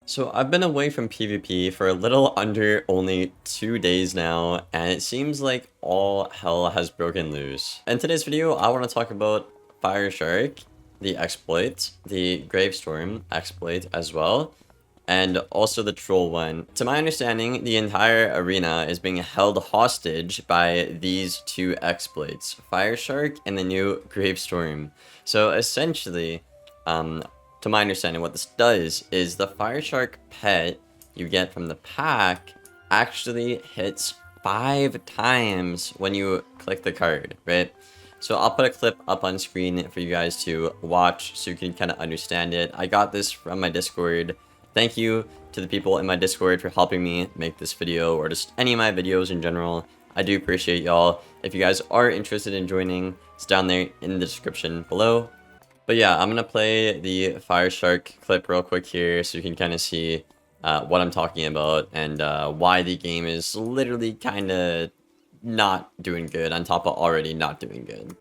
So I've been away from PvP for a little under only 2 days now, and it seems like all hell has broken loose. In today's video, I want to talk about Fire Shark, the exploit, the Gravestorm exploit as well, and also the Troll one. To my understanding, the entire arena is being held hostage by these two exploits, Fire Shark and the new Gravestorm. So essentially, to my understanding, what this does is the Fire Shark pet you get from the pack actually hits 5 times when you click the card, right? So I'll put a clip up on screen for you guys to watch so you can kind of understand it. I got this from my Discord. Thank you to the people in my Discord for helping me make this video, or just any of my videos in general. I do appreciate y'all. If you guys are interested in joining, it's down there in the description below. But yeah, I'm gonna play the Fire Shark clip real quick here so you can kind of see what I'm talking about and why the game is literally kind of not doing good on top of already not doing good.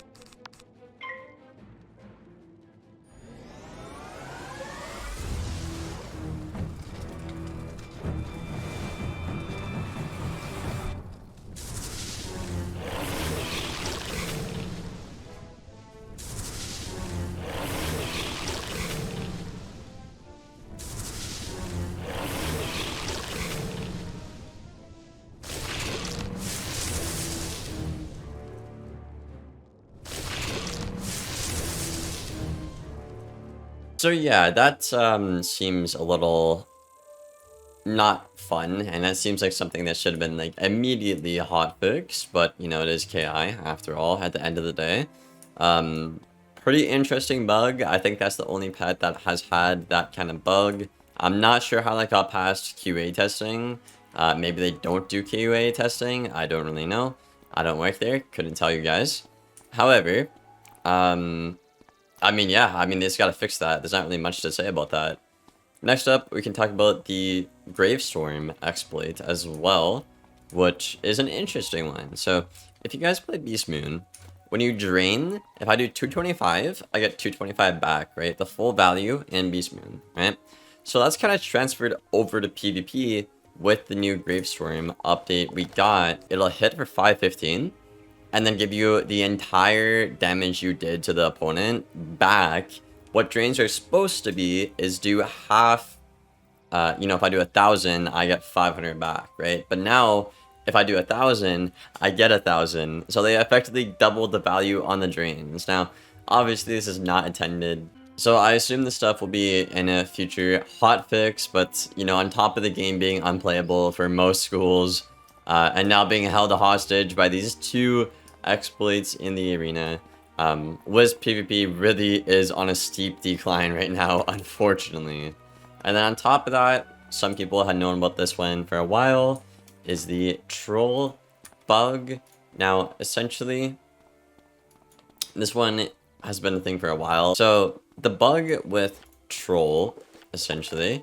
So yeah, that seems a little not fun, and that seems like something that should have been like immediately hot fixed, but you know, it is KI after all at the end of the day. Pretty interesting bug. I think that's the only pet that has had that kind of bug. I'm not sure how that got past QA testing. Maybe they don't do QA testing. I don't really know. I don't work there. Couldn't tell you guys. However, I mean, yeah, I mean, they just gotta fix that. There's not really much to say about that. Next up, we can talk about the Gravestorm exploit as well, which is an interesting one. So, if you guys play Beast Moon, when you drain, if I do 225, I get 225 back, right? The full value in Beast Moon, right? So that's kind of transferred over to PvP with the new Gravestorm update we got. It'll hit for 515. And then give you the entire damage you did to the opponent back. What drains are supposed to be is do half, you know, if I do 1,000, I get 500 back, right? But now, if I do 1,000, I get 1,000. So they effectively doubled the value on the drains. Now, obviously, this is not intended. So I assume this stuff will be in a future hotfix, but, you know, on top of the game being unplayable for most schools, and now being held hostage by these two exploits in the arena, Wiz PvP really is on a steep decline right now, unfortunately. And then on top of that, some people had known about this one for a while, is the troll bug. Now, essentially, this one has been a thing for a while. So the bug with troll, essentially,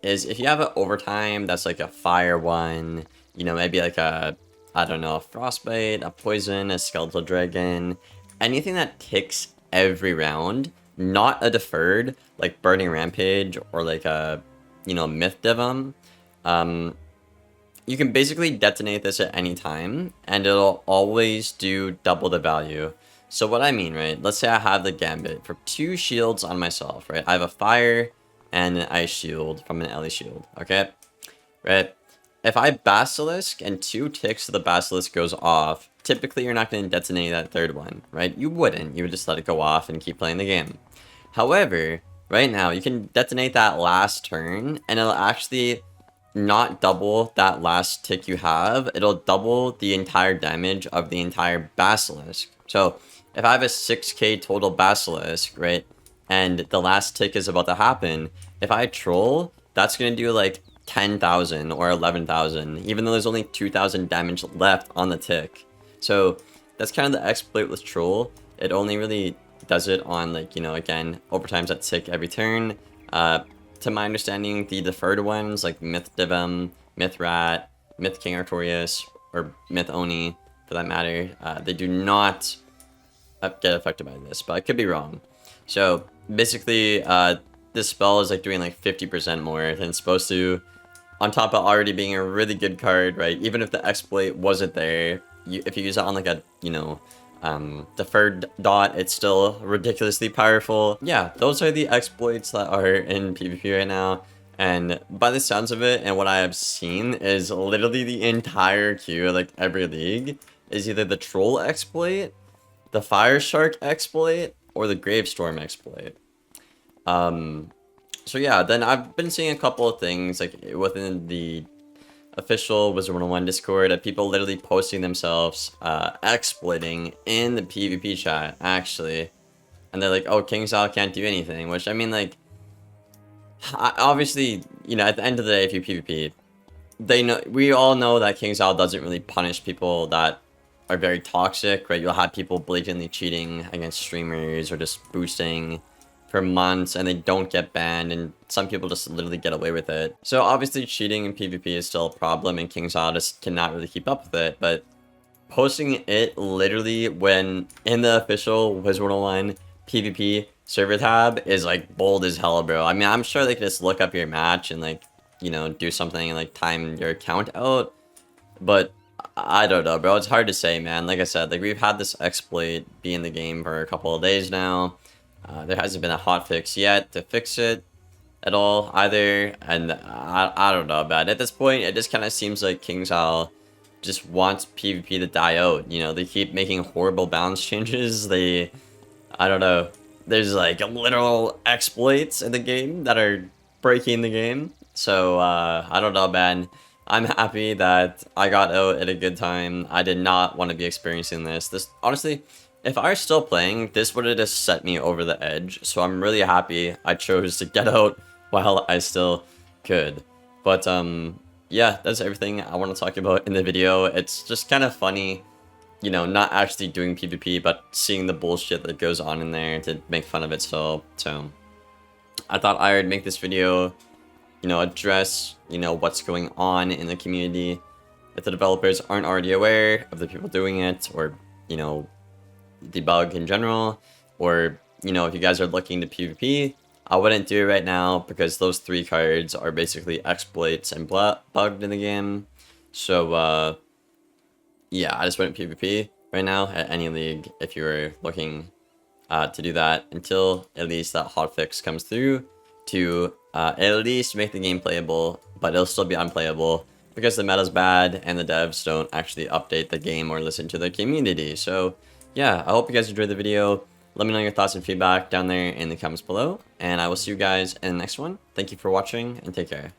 is if you have an overtime that's like a fire one, you know, maybe like a, I don't know, a frostbite, a poison, a skeletal dragon, anything that ticks every round, not a deferred, like burning rampage or like a, you know, myth divum. You can basically detonate this at any time, and it'll always do double the value. So what I mean, right, let's say I have the gambit for 2 shields on myself, right? I have a fire and an ice shield from an Ellie shield, okay? Right? If I basilisk and 2 ticks of the basilisk goes off, typically you're not going to detonate that third one, right? You wouldn't. You would just let it go off and keep playing the game. However, right now, you can detonate that last turn, and it'll actually not double that last tick you have. It'll double the entire damage of the entire basilisk. So, if I have a 6k total basilisk, right, and the last tick is about to happen, if I troll, that's going to do like 10,000 or 11,000, even though there's only 2,000 damage left on the tick. So that's kind of the exploit with troll. It only really does it on, like, you know, again, overtimes that tick every turn. To my understanding, the deferred ones like Myth Divum, Myth Rat, Myth King Artorias, or Myth Oni for that matter, they do not get affected by this, but I could be wrong. So basically, this spell is like doing like 50% more than it's supposed to. On top of already being a really good card, right? Even if the exploit wasn't there, if you use it on like a, deferred dot, it's still ridiculously powerful. Yeah, those are the exploits that are in PvP right now. And by the sounds of it, and what I have seen, is literally the entire queue, like every league, is either the Troll exploit, the Fire Shark exploit, or the Gravestorm exploit. So yeah, then I've been seeing a couple of things, like, within the official Wizard101 Discord, of people literally posting themselves, exploiting in the PvP chat, actually. And they're like, oh, KingsIsle can't do anything, which, I mean, like, obviously, at the end of the day, if you PvP, we all know that KingsIsle doesn't really punish people that are very toxic, right? You'll have people blatantly cheating against streamers or just boosting for months and they don't get banned, and some people just literally get away with it. So obviously cheating in PvP is still a problem and KingsIsle just cannot really keep up with it, but posting it literally when in the official Wizard101 PvP server tab is like bold as hell, bro. I mean, I'm sure they could just look up your match and like, do something and like time your account out, but I don't know, bro. It's hard to say, man. Like I said, like, we've had this exploit be in the game for a couple of days now. There hasn't been a hotfix yet to fix it at all either, and I don't know about it. At this point, it just kind of seems like KingsIsle just wants PvP to die out. They keep making horrible balance changes. I don't know. There's like literal exploits in the game that are breaking the game. So I don't know, man. I'm happy that I got out at a good time. I did not want to be experiencing this. Honestly, if I was still playing, this would have just set me over the edge. So I'm really happy I chose to get out while I still could. But yeah, that's everything I want to talk about in the video. It's just kind of funny, not actually doing PvP, but seeing the bullshit that goes on in there to make fun of it still. So I thought I would make this video, address, what's going on in the community. If the developers aren't already aware of the people doing it, or, the bug in general, or, if you guys are looking to PvP, I wouldn't do it right now because those 3 cards are basically exploits and bugged in the game. So, yeah, I just wouldn't PvP right now at any league if you were looking to do that until at least that hotfix comes through to at least make the game playable, but it'll still be unplayable because the meta's bad and the devs don't actually update the game or listen to the community. So yeah, I hope you guys enjoyed the video. Let me know your thoughts and feedback down there in the comments below, and I will see you guys in the next one. Thank you for watching, and take care.